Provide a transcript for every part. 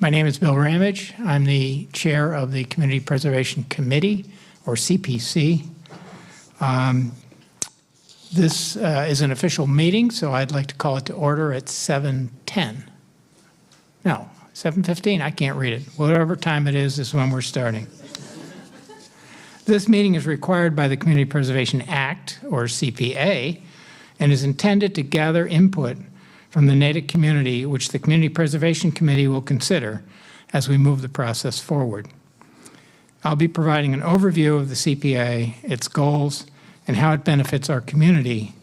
My name is Bill Ramage. I'm the chair of the Community Preservation Committee, or CPC. This is an official meeting, so I'd like to call it to order at 7:10. No, 7:15, I can't read it. Whatever time it is when we're starting. This meeting is required by the Community Preservation Act, or CPA, and is intended to gather input from the Natick community, which the Community Preservation Committee will consider as we move the process forward. I'll be providing an overview of the CPA, its goals, and how it benefits our community.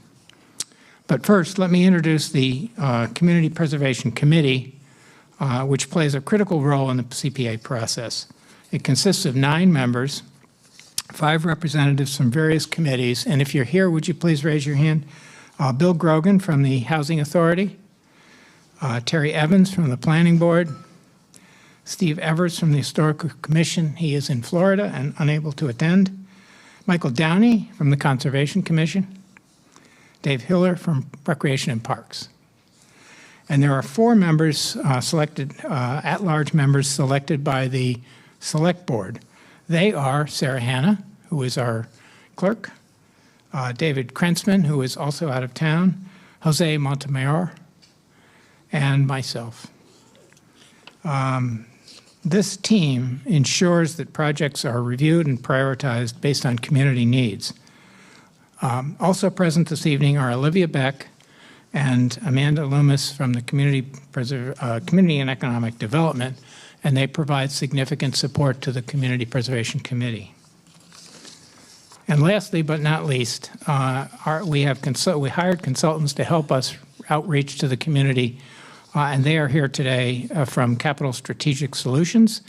But first, let me introduce the Community Preservation Committee, which plays a critical role in the CPA process. It consists of 9 members, 5 representatives from various committees, and if you're here, would you please raise your hand? Bill Grogan from the Housing Authority, Terry Evans from the Planning Board, Steve Evers from the Historical Commission. He is in Florida and unable to attend. Michael Downey from the Conservation Commission, Dave Hiller from Recreation and Parks. And there are 4 members at-large members selected by the Select Board. They are Sarah Hanna, who is our clerk, David Krentzman, who is also out of town, Jose Montemayor, and myself. This team ensures that projects are reviewed and prioritized based on community needs. Also present this evening are Olivia Beck and Amanda Loomis from the Community and Economic Development, and they provide significant support to the Community Preservation Committee. And lastly, but not least, we hired consultants to help us outreach to the community, and they are here today from Capital Strategic Solutions,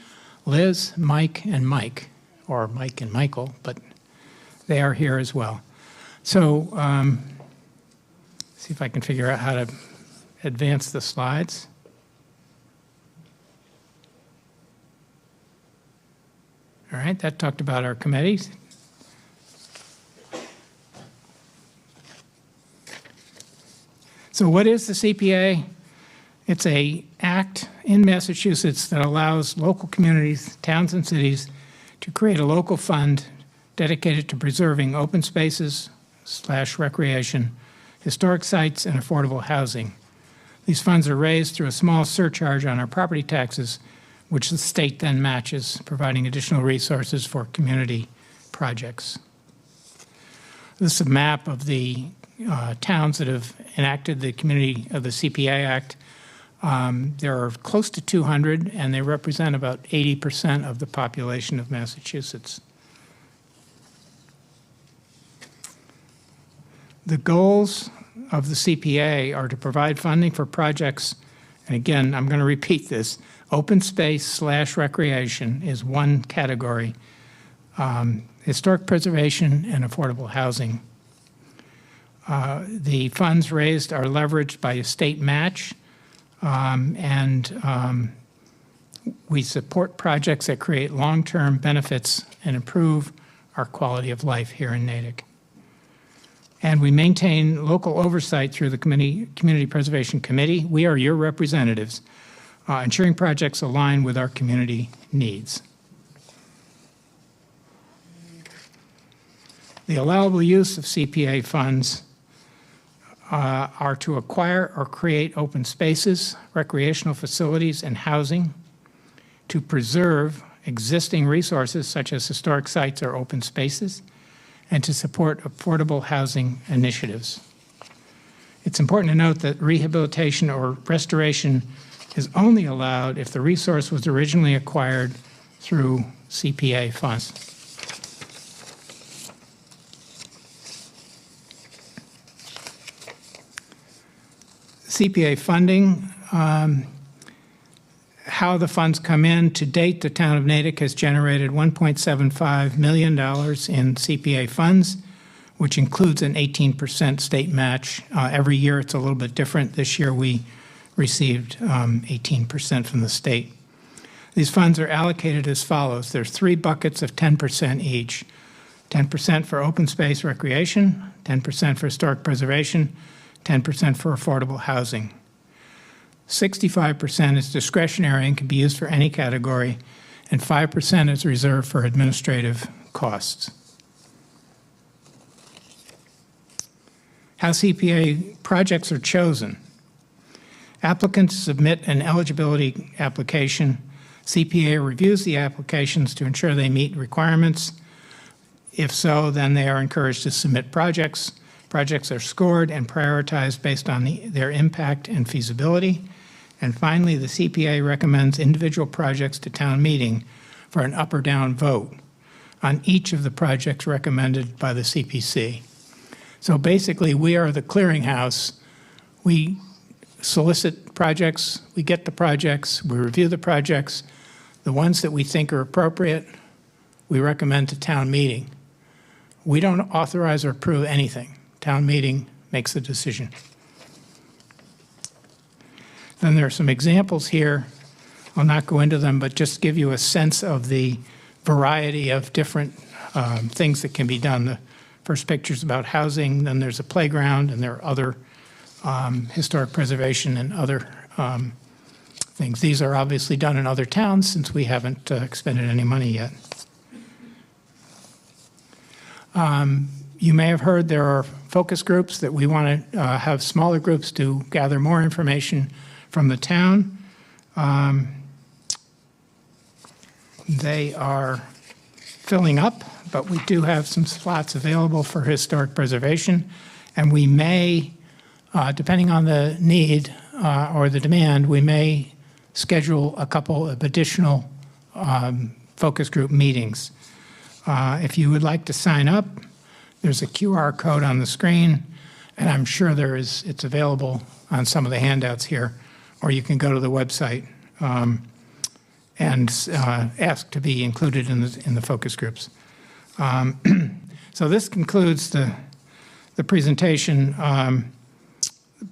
Liz, Mike, and Mike, or Mike and Michael, but they are here as well. So, see if I can figure out how to advance the slides. All right, that talked about our committees. So what is the CPA? It's an act in Massachusetts that allows local communities, towns and cities to create a local fund dedicated to preserving open spaces / recreation, historic sites, and affordable housing. These funds are raised through a small surcharge on our property taxes, which the state then matches, providing additional resources for community projects. This is a map of the towns that have enacted the community of the CPA Act. There are close to 200, and they represent about 80% of the population of Massachusetts. The goals of the CPA are to provide funding for projects, and again, I'm going to repeat this, open space / recreation is one category, historic preservation and affordable housing. The funds raised are leveraged by a state match, and we support projects that create long-term benefits and improve our quality of life here in Natick. And we maintain local oversight through the Community Preservation Committee. We are your representatives, ensuring projects align with our community needs. The allowable use of CPA funds are to acquire or create open spaces, recreational facilities, and housing, to preserve existing resources such as historic sites or open spaces, and to support affordable housing initiatives. It's important to note that rehabilitation or restoration is only allowed if the resource was originally acquired through CPA funds. CPA funding, how the funds come in. To date, the town of Natick has generated $1.75 million in CPA funds, which includes an 18% state match. Every year it's a little bit different. This year we received 18% from the state. These funds are allocated as follows. There's 3 buckets of 10% each. 10% for open space recreation, 10% for historic preservation, 10% for affordable housing. 65% is discretionary and can be used for any category, and 5% is reserved for administrative costs. How CPA projects are chosen. Applicants submit an eligibility application. CPA reviews the applications to ensure they meet requirements. If so, then they are encouraged to submit projects. Projects are scored and prioritized based on their impact and feasibility. And finally, the CPA recommends individual projects to town meeting for an up or down vote on each of the projects recommended by the CPC. So basically, we are the clearinghouse. We solicit projects, we get the projects, we review the projects. The ones that we think are appropriate, we recommend to town meeting. We don't authorize or approve anything. Town meeting makes the decision. Then there are some examples here. I'll not go into them, but just give you a sense of the variety of different things that can be done. The first picture's about housing, then there's a playground, and there are other historic preservation and other things. These are obviously done in other towns since we haven't expended any money yet. You may have heard there are focus groups that we want to have smaller groups to gather more information from the town. They are filling up, but we do have some slots available for historic preservation, and we may, depending on the need or the demand, we may schedule a couple of additional focus group meetings. If you would like to sign up, there's a QR code on the screen, and I'm sure it's available on some of the handouts here, or you can go to the website and ask to be included in the focus groups. So this concludes the presentation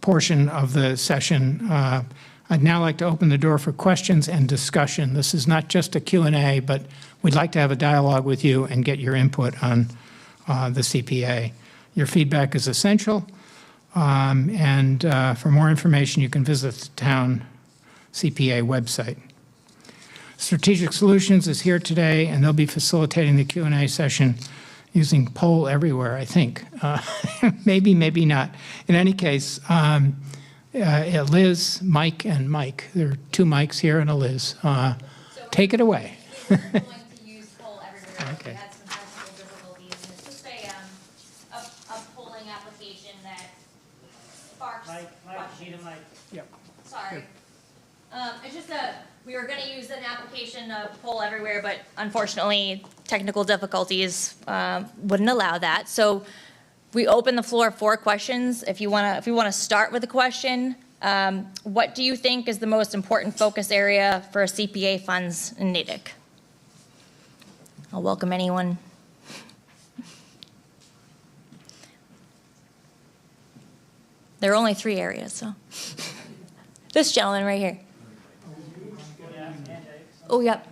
portion of the session. I'd now like to open the door for questions and discussion. This is not just a Q&A, but we'd like to have a dialogue with you and get your input on the CPA. Your feedback is essential, and for more information, you can visit the town CPA website. Strategic Solutions is here today, and they'll be facilitating the Q&A session using Poll Everywhere, I think. Maybe, maybe not. In any case, Liz, Mike, and Mike. There are two Mikes here and a Liz. Take it away. We're going to use Poll Everywhere. Okay. We had some technical difficulties, and it's just a polling application that sparks questions. Yep. Sorry. It's just we were going to use an application of Poll Everywhere, but unfortunately, technical difficulties wouldn't allow that. So we open the floor for questions. If you want to start with a question, what do you think is the most important focus area for CPA funds in Natick? I'll welcome anyone. There are only 3 areas, so. This gentleman right here. Oh, yep.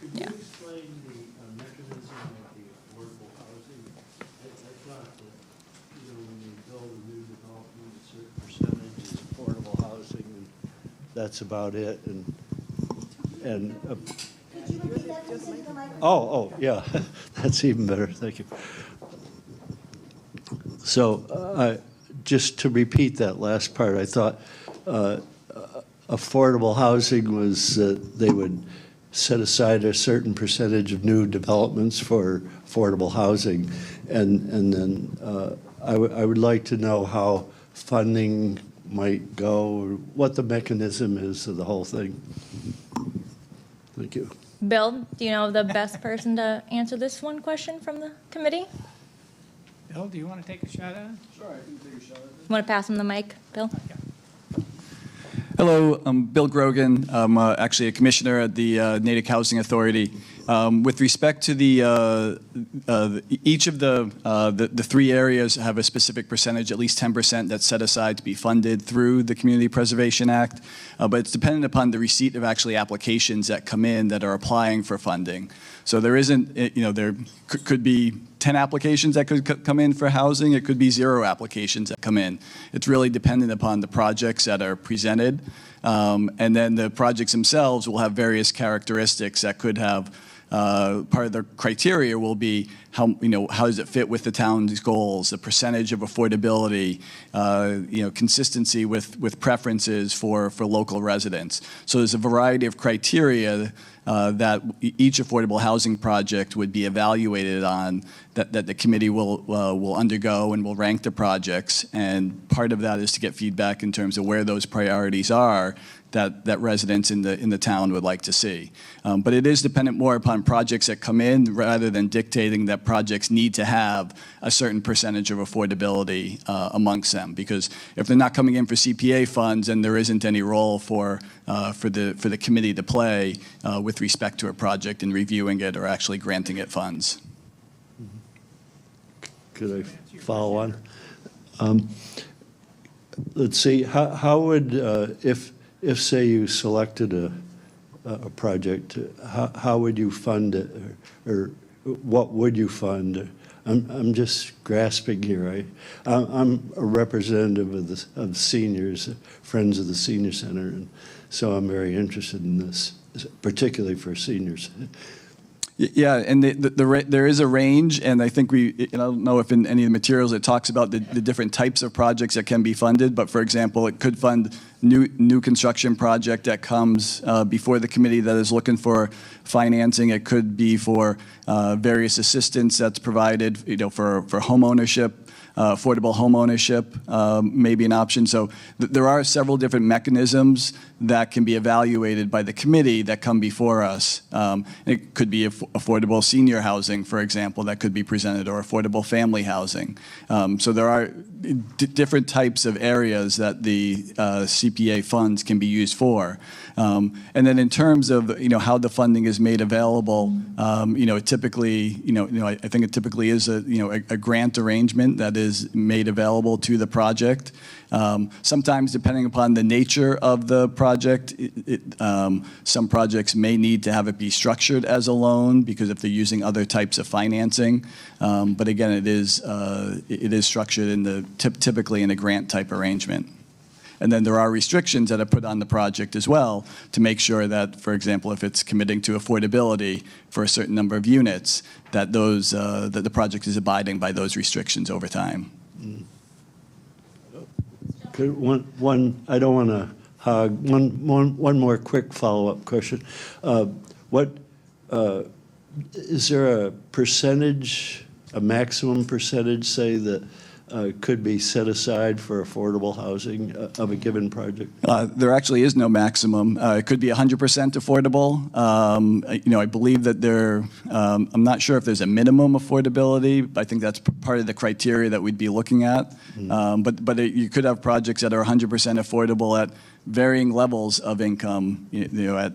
Could you Yeah. explain the mechanism of the affordable housing? I thought that, when you build a new development, a certain percentage is affordable housing, and that's about it. And Could you repeat that please into the microphone? oh, yeah, that's even better. Thank you. So, just to repeat that last part, I thought affordable housing was they would set aside a certain percentage of new developments for affordable housing. And then I would like to know how funding might go, or what the mechanism is of the whole thing. Thank you. Bill, do you know the best person to answer this one question from the committee? Bill, do you want to take a shot at it? Sure, I can take a shot at it. You want to pass him the mic, Bill? Hello, I'm Bill Grogan. I'm actually a commissioner at the Natick Housing Authority. With respect to each of the three areas have a specific percentage, at least 10%, that's set aside to be funded through the Community Preservation Act, but it's dependent upon the receipt of actually applications that come in that are applying for funding. So there isn't, there could be 10 applications that could come in for housing. It could be 0 applications that come in. It's really dependent upon the projects that are presented. And then the projects themselves will have various characteristics that could have, part of the criteria will be how does it fit with the town's goals, the percentage of affordability, consistency with preferences for local residents. So there's a variety of criteria that each affordable housing project would be evaluated on, that the committee will undergo and will rank the projects. And part of that is to get feedback in terms of where those priorities are that residents in the town would like to see. But it is dependent more upon projects that come in rather than dictating that projects need to have a certain percentage of affordability amongst them. Because if they're not coming in for CPA funds, then there isn't any role for the committee to play with respect to a project in reviewing it or actually granting it funds. Could I follow on? Let's see, how would, if say you selected a project, how would you fund it, or what would you fund? I'm just grasping here. I'm a representative of the seniors, Friends of the Senior Center, and so I'm very interested in this, particularly for seniors. Yeah, and there is a range, and I think I don't know if in any of the materials it talks about the different types of projects that can be funded, but for example, it could fund new construction project that comes before the committee that is looking for financing. It could be for various assistance that's provided, for home ownership. Affordable home ownership may be an option. So there are several different mechanisms that can be evaluated by the committee that come before us. It could be affordable senior housing, for example, that could be presented, or affordable family housing. So there are different types of areas that the CPA funds can be used for. And then in terms of how the funding is made available, it typically, I think it typically is a grant arrangement that is made available to the project. Sometimes, depending upon the nature of the project, some projects may need to have it be structured as a loan, because if they're using other types of financing. But again, it is structured typically in a grant type arrangement. And then there are restrictions that are put on the project as well to make sure that, for example, if it's committing to affordability for a certain number of units, that that the project is abiding by those restrictions over time. I don't want to hog, one more quick follow-up question. Is there a percentage, a maximum percentage, say, that could be set aside for affordable housing of a given project? There actually is no maximum. It could be 100% affordable. I believe that I'm not sure if there's a minimum affordability. I think that's part of the criteria that we'd be looking at. But you could have projects that are 100% affordable at varying levels of income, at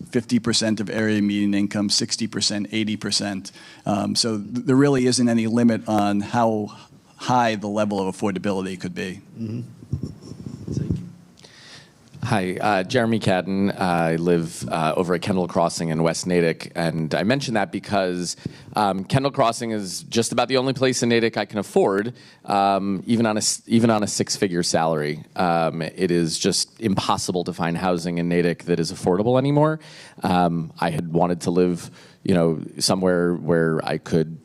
50% of area median income, 60%, 80%. So there really isn't any limit on how high the level of affordability could be. Mm-hmm. Thank you. Hi, Jeremy Cadden. I live over at Kendall Crossing in West Natick, and I mention that because Kendall Crossing is just about the only place in Natick I can afford, even on a six-figure salary. It is just impossible to find housing in Natick that is affordable anymore. I had wanted to live, somewhere where I could,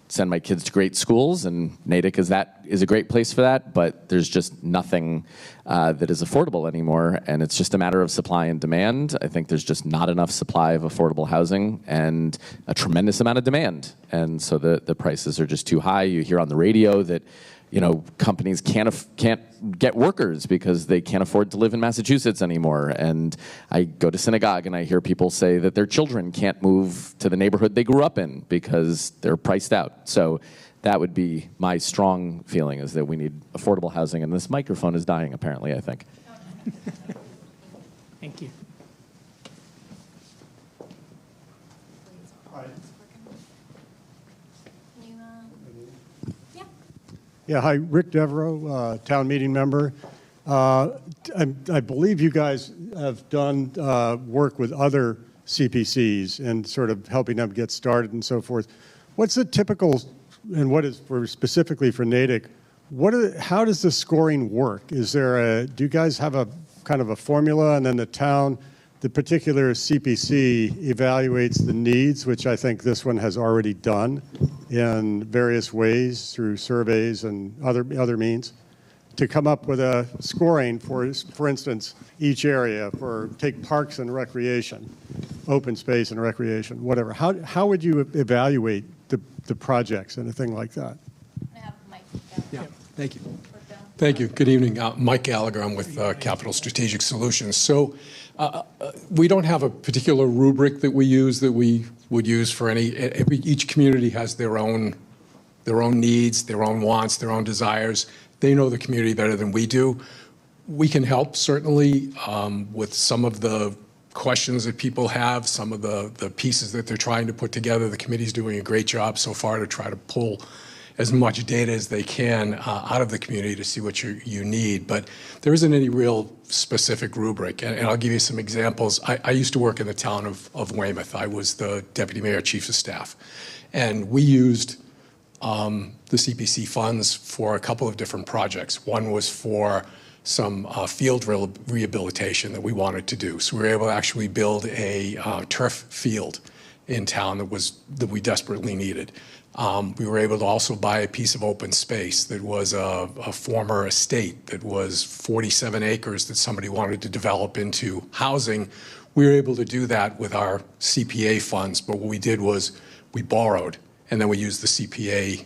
send my kids to great schools, and Natick is a great place for that, but there's just nothing that is affordable anymore, and it's just a matter of supply and demand. I think there's just not enough supply of affordable housing and a tremendous amount of demand, and so the prices are just too high. You hear on the radio that companies can't get workers because they can't afford to live in Massachusetts anymore. And I go to synagogue and I hear people say that their children can't move to the neighborhood they grew up in because they're priced out. So that would be my strong feeling, is that we need affordable housing. And this microphone is dying, apparently, I think. Thank you. Yeah. Yeah, hi, Rick Devereaux, town meeting member. I believe you guys have done work with other CPCs and sort of helping them get started and so forth. What's the typical, and what is for specifically for Natick, how does the scoring work? Do you guys have a kind of a formula, and then the particular CPC evaluates the needs, which I think this one has already done in various ways through surveys and other means, to come up with a scoring for instance, each area take parks and recreation, open space and recreation, whatever. How would you evaluate the projects and a thing like that? I have Mike. Yeah, thank you. Thank you. Good evening. Mike Gallagher. I'm with Capital Strategic Solutions. So we don't have a particular rubric that we use that we would use for each community has their own needs, their own wants, their own desires. They know the community better than we do. We can help, certainly, with some of the questions that people have, some of the pieces that they're trying to put together. The committee's doing a great job so far to try to pull as much data as they can out of the community to see what you need. But there isn't any real specific rubric. And I'll give you some examples. I used to work in the town of Weymouth. I was the deputy mayor, chief of staff. And we used the CPC funds for a couple of different projects. One was for some field rehabilitation that we wanted to do. So we were able to actually build a turf field in town that we desperately needed. We were able to also buy a piece of open space that was a former estate that was 47 acres that somebody wanted to develop into housing. We were able to do that with our CPA funds, but what we did was we borrowed, and then we used the CPA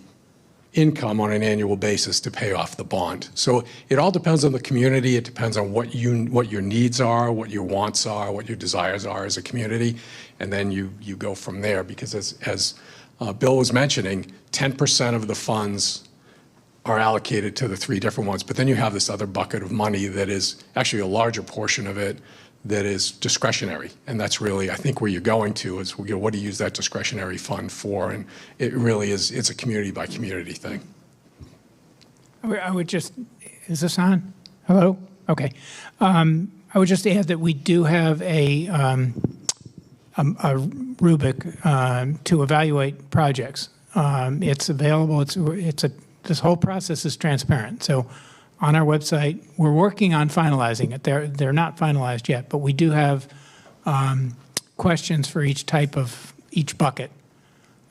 income on an annual basis to pay off the bond. So it all depends on the community. It depends on what your needs are, what your wants are, what your desires are as a community, and then you go from there. Because as Bill was mentioning, 10% of the funds are allocated to the three different ones, but then you have this other bucket of money that is actually a larger portion of it that is discretionary. And that's really, I think, where you're going to is, what do you use that discretionary fund for? And it really is, it's a community by community thing. I would just, is this on? Hello? Okay. I would just add that we do have a rubric to evaluate projects. It's available. This whole process is transparent. So on our website, we're working on finalizing it. They're not finalized yet, but we do have questions for each bucket.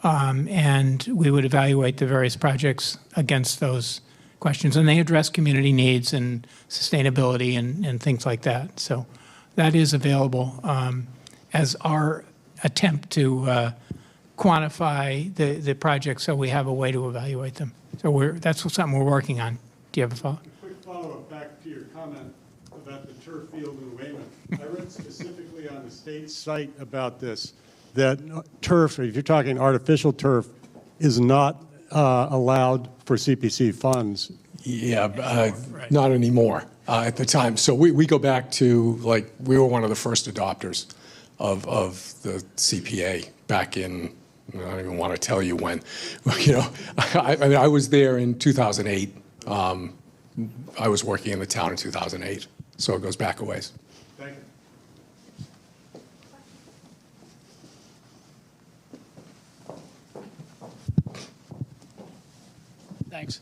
And we would evaluate the various projects against those questions. And they address community needs and sustainability and things like that. So that is available as our attempt to quantify the projects so we have a way to evaluate them. So that's something we're working on. Do you have a follow-up? Quick follow-up back to your comment about the turf field in Weymouth. I read specifically on the state site about this, that turf, if you're talking artificial turf, is not allowed for CPC funds. Yeah, not anymore at the time. So we go back to, like, we were one of the first adopters of the CPA back in, I don't even want to tell you when. You know, I mean, I was there in 2008. I was working in the town in 2008, so it goes back a ways. Thank you. Thanks.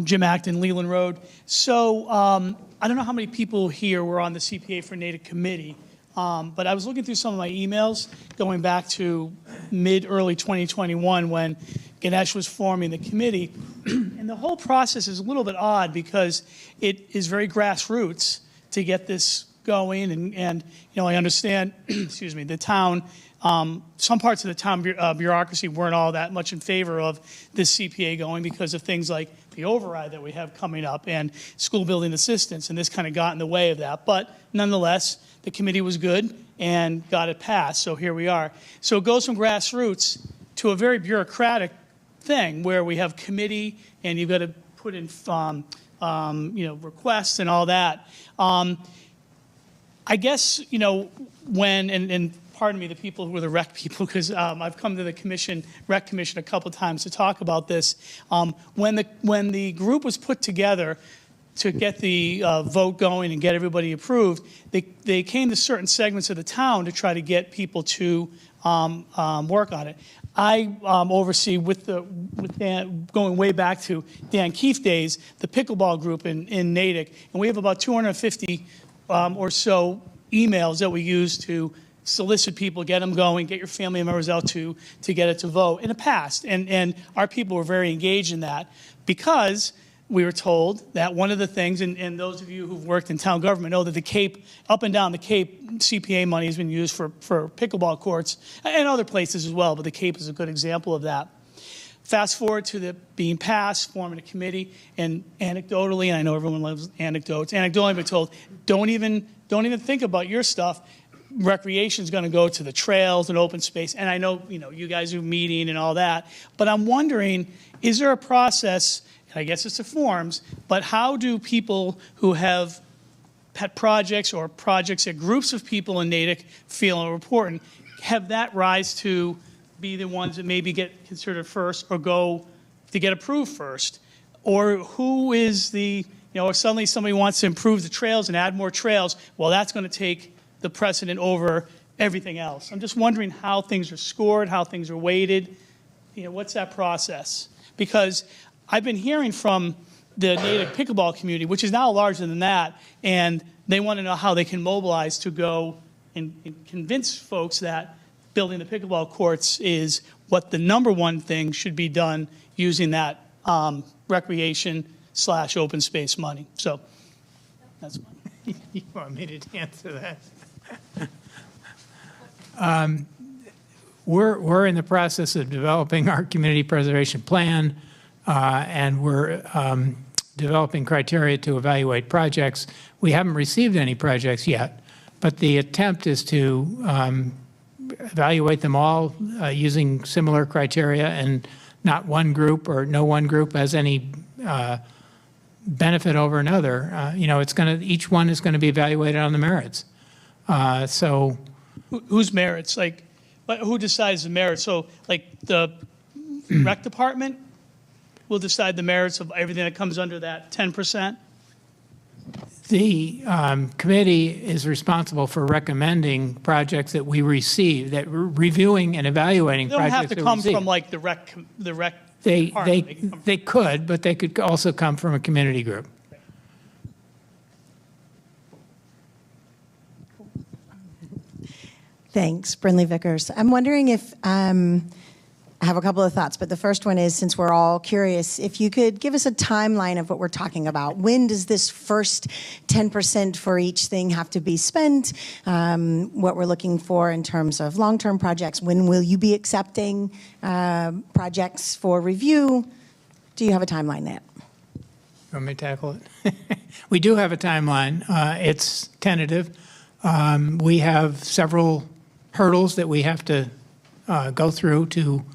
Jim Acton, Leland Road. So I don't know how many people here were on the CPA for Natick committee, but I was looking through some of my emails going back to early 2021 when Ganesh was forming the committee. And the whole process is a little bit odd because it is very grassroots to get this going. And you know, I understand, excuse me, the town, some parts of the town bureaucracy weren't all that much in favor of this CPA going because of things like the override that we have coming up and school building assistance, and this kind of got in the way of that. But nonetheless, the committee was good and got it passed, so here we are. So it goes from grassroots to a very bureaucratic thing where we have committee and you've got to put in you know, requests and all that. I guess, you know, when, and pardon me, the people who are the rec people, because I've come to the rec commission a couple times to talk about this. When the group was put together to get the vote going and get everybody approved, they came to certain segments of the town to try to get people to work on it. I oversee with Dan, going way back to Dan Keefe days, the pickleball group in Natick, and we have about 250 or so emails that we use to solicit people, get them going, get your family members out to get it to vote in the past. And our people were very engaged in that because we were told that one of the things, and those of you who've worked in town government know that the Cape, up and down the Cape, CPA money has been used for pickleball courts and other places as well, but the Cape is a good example of that. Fast forward to the being passed, forming a committee, and anecdotally, and I know everyone loves anecdotes, anecdotally I've been told, don't even think about your stuff. Recreation is going to go to the trails and open space, and I know you guys are meeting and all that, but I'm wondering, is there a process? I guess it's the forms, but how do people who have pet projects or projects that groups of people in Natick feel are important, have that rise to be the ones that maybe get considered first or go to get approved first? Or who is the, or suddenly somebody wants to improve the trails and add more trails, well, that's going to take the precedent over everything else. I'm just wondering how things are scored, how things are weighted, what's that process? Because I've been hearing from the Natick pickleball community, which is now larger than that, and they want to know how they can mobilize to go and convince folks that building the pickleball courts is what the number one thing should be done using that recreation/open space money. So that's fine. You want me to answer that? We're in the process of developing our community preservation plan. And we're developing criteria to evaluate projects. We haven't received any projects yet, but the attempt is to evaluate them all using similar criteria, and not one group or no one group has any benefit over another. Each one is going to be evaluated on the merits. So, whose merits? But who decides the merits? So, the rec department will decide the merits of everything that comes under that 10%? The committee is responsible for recommending projects that we receive, that we're reviewing and evaluating They don't projects have to that we come receive. from the rec department. They could, but they could also come from a community group. Thanks, Brinley Vickers. I'm wondering if, I have a couple of thoughts, but the first one is, since we're all curious, if you could give us a timeline of what we're talking about. When does this first 10% for each thing have to be spent? What we're looking for in terms of long-term projects? When will you be accepting projects for review? Do you have a timeline there? Want me to tackle it? We do have a timeline. It's tentative. We have several hurdles that we have to go through to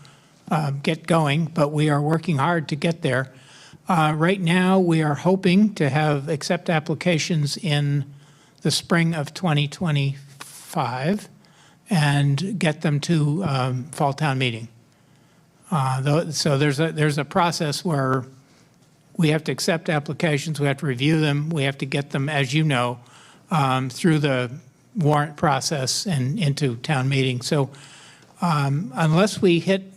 get going, but we are working hard to get there. Right now, we are hoping to accept applications in the spring of 2025 and get them to fall town meeting. So there's a process where we have to accept applications, we have to review them, we have to get them, as you know, through the warrant process and into town meeting. So unless we hit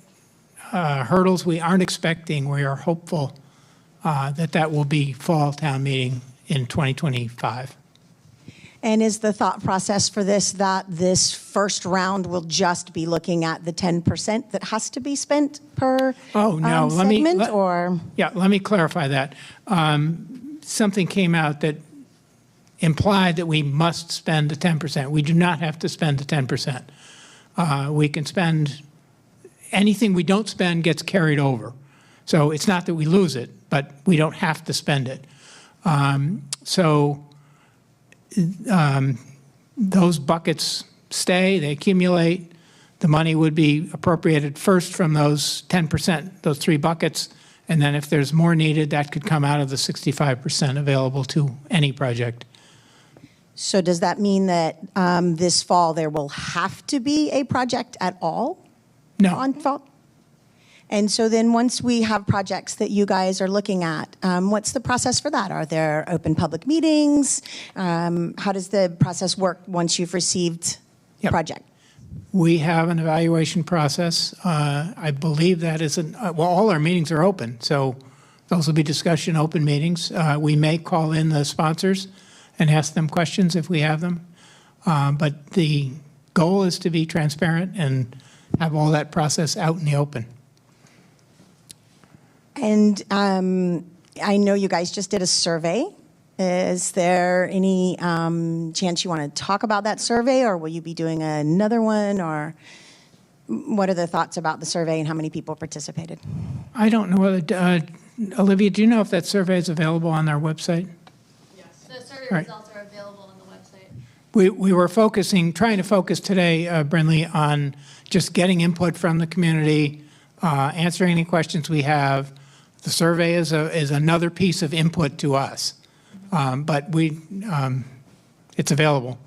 hurdles we aren't expecting, we are hopeful that will be fall town meeting in 2025. And is the thought process for this that this first round will just be looking at the 10% that has to be spent per segment? Let me clarify that. Something came out that implied that we must spend the 10%. We do not have to spend the 10%. We can spend, anything we don't spend gets carried over. So it's not that we lose it, but we don't have to spend it. Those buckets stay, they accumulate. The money would be appropriated first from those 10%, those three buckets, and then if there's more needed, that could come out of the 65% available to any project. So does that mean that this fall there will have to be a project at all No, on fall? And so then once we have projects that you guys are looking at, what's the process for that? Are there open public meetings? How does the process work once you've received a Yep. project? we have an evaluation process. I believe that is, well, all our meetings are open, so those will be discussion open meetings. We may call in the sponsors and ask them questions if we have them. But the goal is to be transparent and have all that process out in the open. And I know you guys just did a survey. Is there any chance you want to talk about that survey, or will you be doing another one, or what are the thoughts about the survey and how many people participated? I don't know whether, Olivia, do you know if that survey is available on our website? The survey Right. results are available on the website. We were trying to focus today, Brinley, on just getting input from the community, answering any questions we have. The survey is another piece of input to us, but it's available.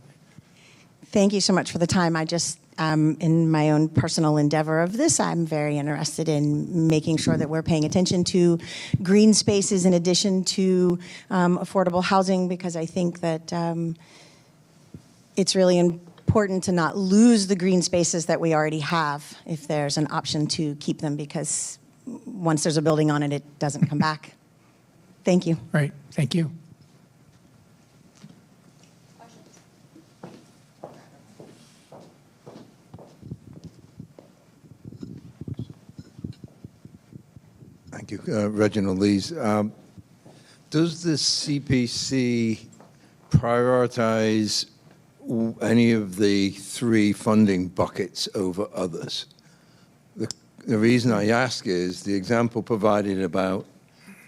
Thank you so much for the time. I just, in my own personal endeavor of this, I'm very interested in making sure that we're paying attention to green spaces in addition to affordable housing, because I think that it's really important to not lose the green spaces that we already have if there's an option to keep them, because once there's a building on it, it doesn't come back. Thank you. Right, thank you. Thank you. Reginald Lees. Does the CPC prioritize any of the three funding buckets over others? The reason I ask is the example provided about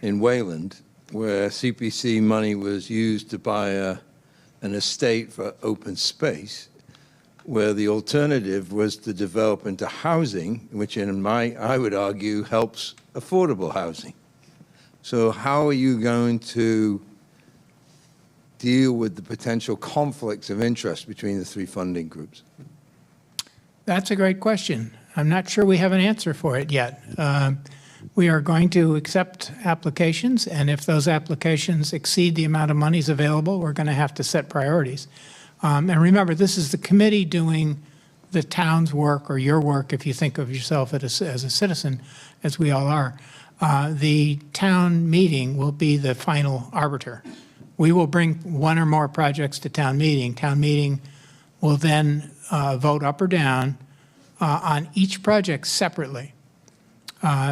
in Wayland, where CPC money was used to buy an estate for open space, where the alternative was to develop into housing, which I would argue helps affordable housing. So how are you going to deal with the potential conflicts of interest between the three funding groups? That's a great question. I'm not sure we have an answer for it yet. We are going to accept applications, and if those applications exceed the amount of monies available, we're going to have to set priorities. And remember, this is the committee doing the town's work, or your work if you think of yourself as a citizen, as we all are. The town meeting will be the final arbiter. We will bring one or more projects to town meeting. Town meeting will then vote up or down on each project separately.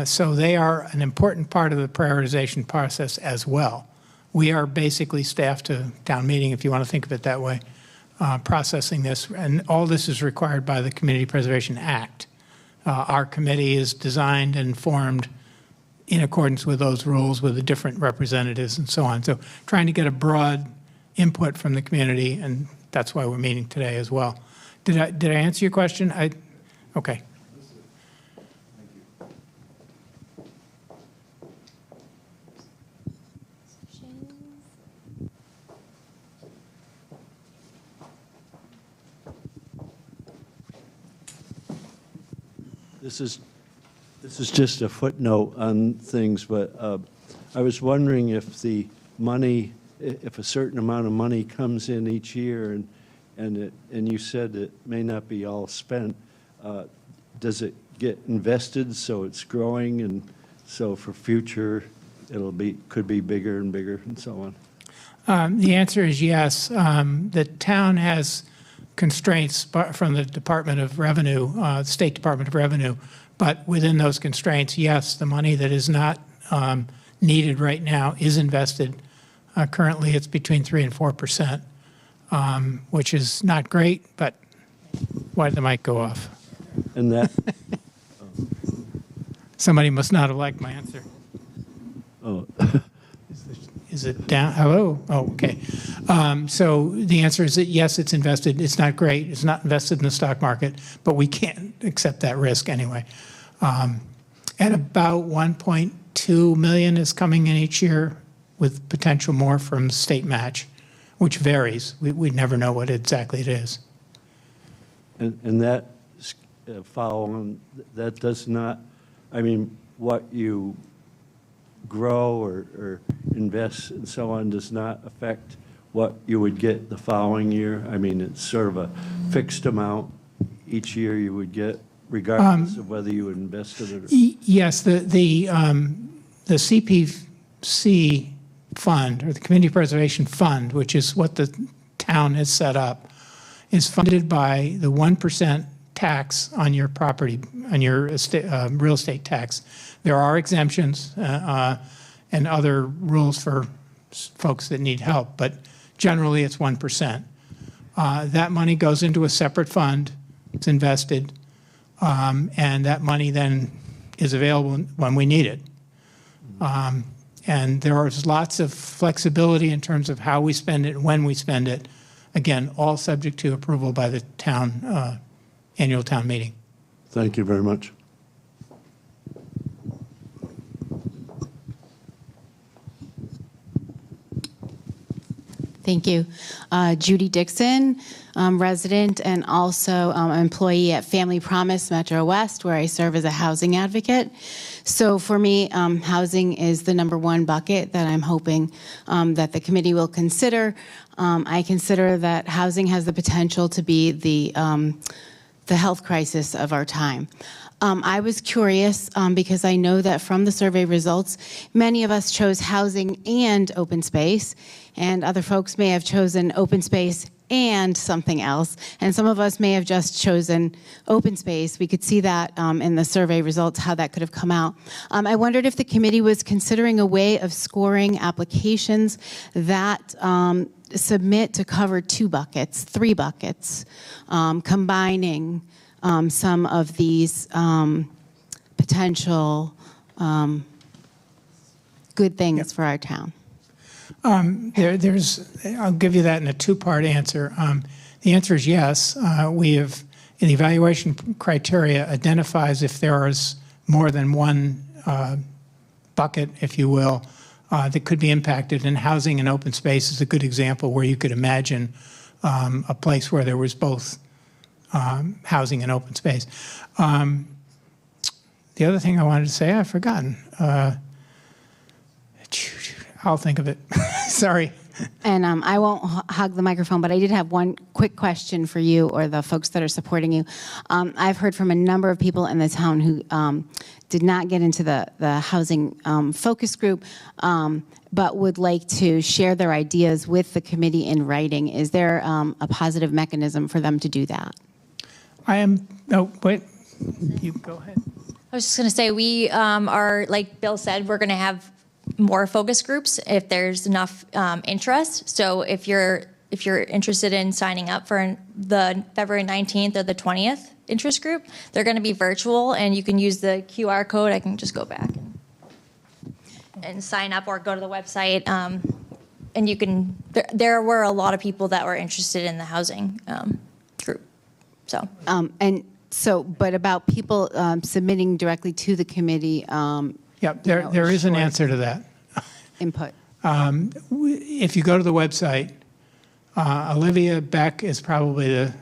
So they are an important part of the prioritization process as well. We are basically staff to town meeting, if you want to think of it that way, processing this. And all this is required by the Community Preservation Act. Our committee is designed and formed in accordance with those rules with the different representatives and so on. So trying to get a broad input from the community, and that's why we're meeting today as well. Did I answer your question? Okay. This is just a footnote on things, but I was wondering if the money, if a certain amount of money comes in each year, and you said it may not be all spent, does it get invested so it's growing, and so for future could be bigger and bigger and so on? The answer is yes. The town has constraints from the Department of Revenue, State Department of Revenue, but within those constraints, yes, the money that is not needed right now is invested. Currently, it's between 3% and 4%, which is not great, but why did the mic go off? And that, Somebody must not have liked my answer. oh, Is it down? Hello? Oh, okay. So the answer is that yes, it's invested. It's not great. It's not invested in the stock market, but we can't accept that risk anyway. And about 1.2 million is coming in each year with potential more from state match. which varies. We never know what exactly it is. And that following, that does not, I mean, what you grow or invest and so on does not affect what you would get the following year? I mean, it's sort of a fixed amount each year you would get regardless of whether you invested it or. Yes, the CPC fund, or the Community Preservation Fund, which is what the town has set up, is funded by the 1% tax on your property, on your real estate tax. There are exemptions and other rules for folks that need help, but generally it's 1%. That money goes into a separate fund, it's invested, and that money then is available when we need it. And there is lots of flexibility in terms of how we spend it, when we spend it. Again, all subject to approval by the town, annual town meeting. Thank you very much. Thank you. Judy Dixon, resident and also employee at Family Promise Metro West, where I serve as a housing advocate. So for me, housing is the number one bucket that I'm hoping that the committee will consider. I consider that housing has the potential to be the health crisis of our time. I was curious because I know that from the survey results, many of us chose housing and open space, and other folks may have chosen open space and something else, and some of us may have just chosen open space. We could see that in the survey results, how that could have come out. I wondered if the committee was considering a way of scoring applications that submit to cover 2 buckets, 3 buckets, combining some of these potential good things for our town. I'll give you that in a 2-part answer. The answer is yes. We have, in the evaluation criteria, identifies if there is more than one bucket, if you will, that could be impacted. And housing and open space is a good example where you could imagine a place where there was both housing and open space. The other thing I wanted to say, I've forgotten. I'll think of it. Sorry. And I won't hog the microphone, but I did have one quick question for you or the folks that are supporting you. I've heard from a number of people in the town who did not get into the housing focus group, but would like to share their ideas with the committee in writing. Is there a positive mechanism for them to do that? Wait, you go ahead. I was just going to say, we are, like Bill said, we're going to have more focus groups if there's enough interest. So if you're interested in signing up for the February 19th or the 20th interest group, they're going to be virtual, and you can use the QR code. I can just go back and sign up, or go to the website. And you can. There were a lot of people that were interested in the housing group. So. But about people submitting directly to the committee. Yeah, there is an answer to that. Input. If you go to the website, Olivia Beck is probably the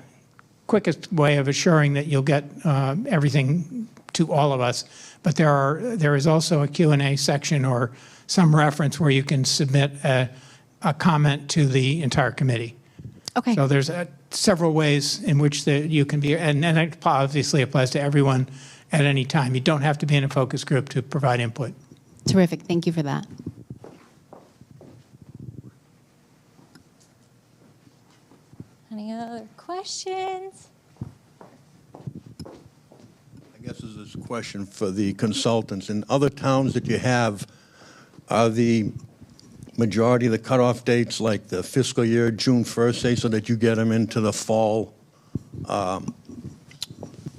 quickest way of assuring that you'll get everything to all of us. But there is also a Q&A section or some reference where you can submit a comment to the entire committee. Okay. So there's several ways in which you can be, and it obviously applies to everyone at any time. You don't have to be in a focus group to provide input. Terrific. Thank you for that. Any other questions? I guess this is a question for the consultants. In other towns that you have, are the majority of the cutoff dates like the fiscal year, June 1st, say, so that you get them into the fall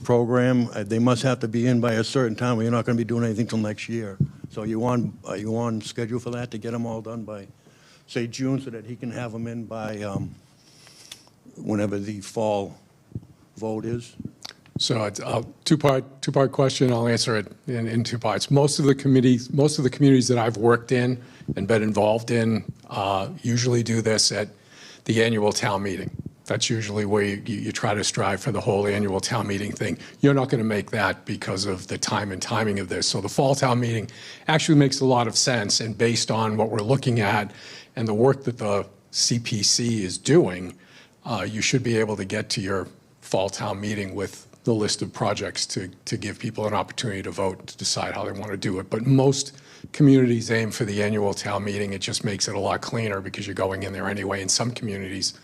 program? They must have to be in by a certain time, or you're not going to be doing anything till next year. So are you on schedule for that, to get them all done by, say, June, so that he can have them in by whenever the fall vote is? So it's a two-part question. I'll answer it in 2 parts. Most of the communities that I've worked in and been involved in usually do this at the annual town meeting. That's usually where you try to strive for the whole annual town meeting thing. You're not going to make that because of the time and timing of this. So the fall town meeting actually makes a lot of sense, and based on what we're looking at and the work that the CPC is doing, you should be able to get to your fall town meeting with the list of projects to give people an opportunity to vote, to decide how they want to do it. But most communities aim for the annual town meeting. It just makes it a lot cleaner because you're going in there anyway. In some communities,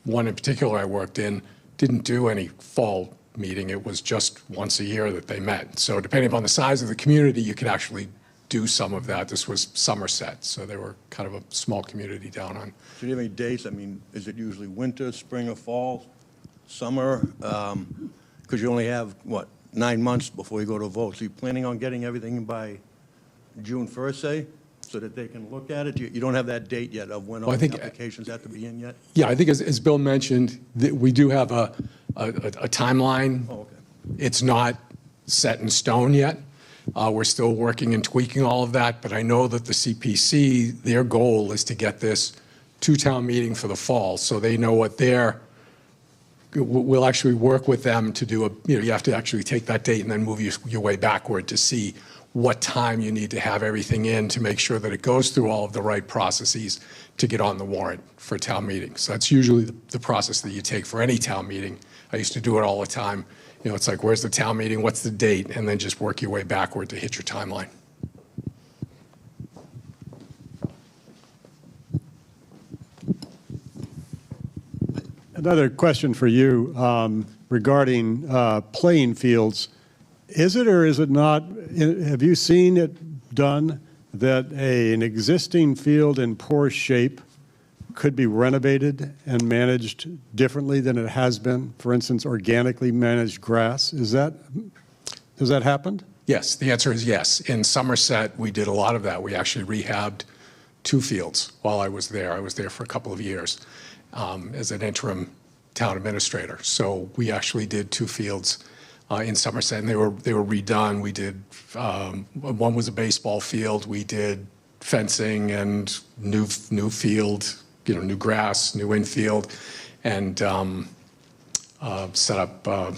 one in particular I worked in, didn't do any fall meeting. It was just once a year that they met. So depending upon the size of the community, you could actually do some of that. This was Somerset, so they were kind of a small community down on. Do you have any dates? I mean, is it usually winter, spring, or fall, summer? Because you only have, what, 9 months before you go to vote. So you're planning on getting everything by June 1st, say, so that they can look at it? You don't have that date yet of when all Well, I the think- applications have to be in yet? Yeah, I think as Bill mentioned, that we do have a timeline. Oh, okay. It's not set in stone yet. We're still working and tweaking all of that, but I know that the CPC, their goal is to get this to town meeting for the fall, so they know what we'll actually work with them to do you have to actually take that date and then move your way backward to see what time you need to have everything in to make sure that it goes through all of the right processes to get on the warrant for town meeting. So that's usually the process that you take for any town meeting. I used to do it all the time. It's like, where's the town meeting? What's the date? And then just work your way backward to hit your timeline. Another question for you regarding playing fields. Is it or is it not, have you seen it done that an existing field in poor shape could be renovated and managed differently than it has been? For instance, organically managed grass. Has that happened? Yes, the answer is yes. In Somerset, we did a lot of that. We actually rehabbed 2 fields while I was there. I was there for a couple of years as an interim town administrator. So we actually did 2 fields in Somerset, and they were redone. We did, one was a baseball field. We did fencing and new field, new grass, new infield, and set up,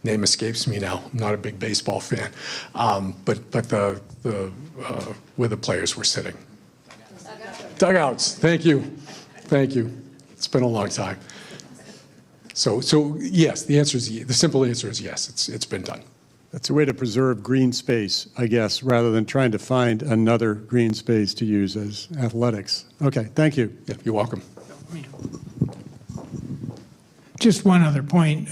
name escapes me now. I'm not a big baseball fan, but the where the players were sitting. Dugouts. Thank you. It's been a long time. So yes, the simple answer is yes. It's been done. That's a way to preserve green space, I guess, rather than trying to find another green space to use as athletics. Okay, thank you. Yeah, you're welcome. Just one other point.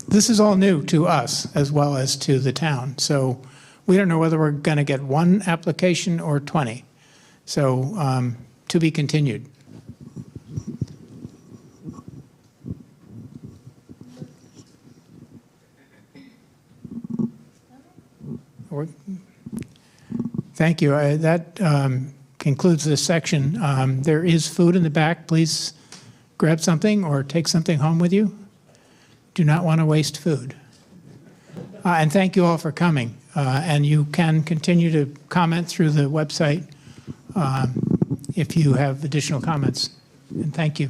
This is all new to us as well as to the town. So we don't know whether we're going to get 1 application or 20. So to be continued. Thank you. That concludes this section. There is food in the back. Please grab something or take something home with you. Do not want to waste food. And thank you all for coming. And you can continue to comment through the website if you have additional comments. And thank you.